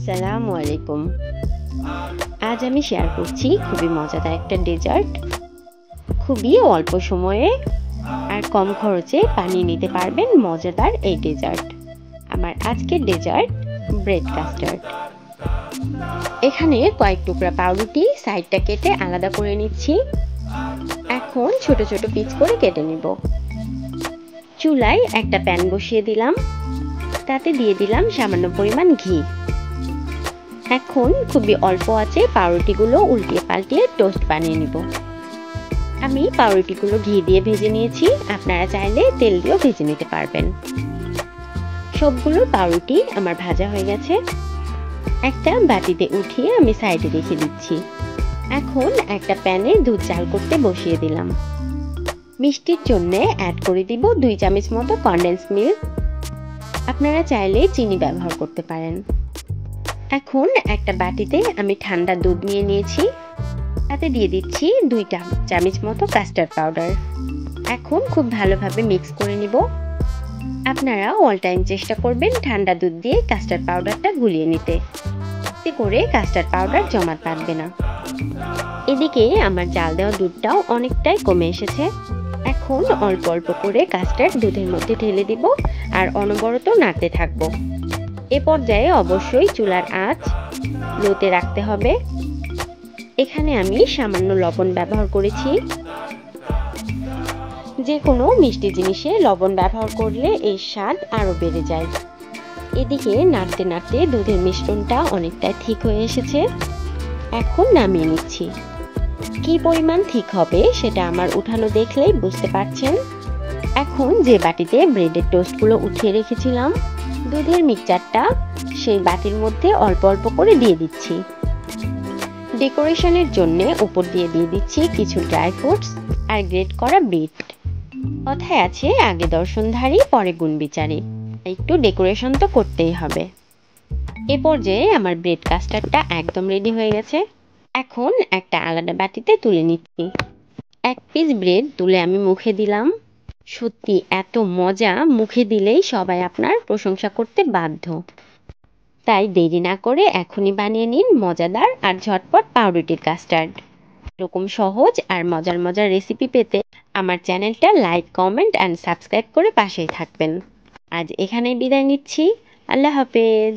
আসসালামু আলাইকুম। আজ আমি শেয়ার করছি খুবই মজাদার একটা ডেজার্ট। খুবই অল্প সময়ে আর কম খরচে বানিয়ে নিতে পারবেন মজাদার এই ডেজার্ট। আমার আজকের ডেজার্ট ব্রেড কাস্টার্ড। এখানে কয়েক টুকরা পাউরুটি সাইডটা কেটে আলাদা করে নিচ্ছি। এখন ছোট ছোট পিস করে কেটে নিব। চুলায় একটা প্যান বসিয়ে দিলাম, তাতে দিয়ে দিলাম সামান্য পরিমাণ ঘি। এখন খুবই অল্প আছে পাউরুটিগুলো উল্টিয়ে পাল্টিয়ে টোস্ট বানিয়ে নিব। আমি পাউরুটিগুলো ঘি দিয়ে ভেজে নিয়েছি, আপনারা চাইলে তেল দিয়েও ভেজে নিতে পারবেন। সবগুলো পাউরুটি আমার ভাজা হয়ে গেছে। একটা বাটিতে উঠিয়ে আমি সাইডে রেখে দিচ্ছি। এখন একটা প্যানে দুধ জাল করতে বসিয়ে দিলাম। মিষ্টির জন্য অ্যাড করে দিব 2 চামচ মতো কনডেন্স মিল্ক। আপনারা চাইলে চিনি ব্যবহার করতে পারেন। এখন একটা বাটিতে আমি ঠান্ডা দুধ নিয়ে নিয়েছি, তাতে দিয়ে দিচ্ছি 2 চামচ মতো কাস্টার্ড পাউডার। এখন খুব ভালোভাবে মিক্স করে নিব। আপনারা অল টাইম চেষ্টা করবেন ঠান্ডা দুধ দিয়ে কাস্টার্ড পাউডারটা গুলিয়ে নিতে, এতে করে কাস্টার্ড পাউডার জমা থাকবে না। এদিকে আমার জাল দেওয়া দুধটাও অনেকটাই কমে এসেছে। এখন অল্প অল্প করে কাস্টার্ড দুধের মধ্যে ঢেলে দিব আর অনবরত নাড়তে থাকবো। এ পর্যায়ে অবশ্যই চুলার আঁচ লোতে রাখতে হবে। এখানে আমি সামান্য লবণ ব্যবহার করেছি। যে কোনো মিষ্টি জিনিসে লবণ ব্যবহার করলে এর স্বাদ আরো বেড়ে যায়। এদিকে নাড়তে নাড়তে দুধের মিশ্রণটা অনেকটাই ঠিক হয়ে এসেছে। এখন নামিয়ে নিচ্ছি। কি পরিমাণ ঠিক হবে সেটা আমার উঠানো দেখলেই বুঝতে পারছেন। এখন যে বাটিতে ব্রেডের টোস্টগুলো উঠিয়ে রেখেছিলাম, দুধের মিক্সচারটা সেই বাটির মধ্যে অল্প অল্প করে দিয়ে দিচ্ছি। ডেকোরেশনের জন্য উপর দিয়ে দিচ্ছি কিছু ড্রাই ফ্রুটস আর গ্রেট করা বিট। কথায় আছে আগে দর্শনধারী পরে গুণ বিচারী, একটু ডেকোরেশন তো করতেই হবে। এ পর্যায়ে আমার ব্রেড কাস্টার্ডটা একদম রেডি হয়ে গেছে। এখন একটা আলাদা বাটিতে তুলে নিচ্ছি। এক পিস ব্রেড তুলে আমি মুখে দিলাম। সত্যি এত মজা, মুখে দিলেই সবাই আপনার প্রশংসা করতে বাধ্য। তাই দেরি না করে এখনই বানিয়ে নিন মজাদার আর ঝটপট পাউরুটির কাস্টার্ড। এরকম সহজ আর মজার মজার রেসিপি পেতে আমার চ্যানেলটা লাইক, কমেন্ট অ্যান্ড সাবস্ক্রাইব করে পাশেই থাকবেন। আজ এখানেই বিদায় নিচ্ছি। আল্লাহ হাফেজ।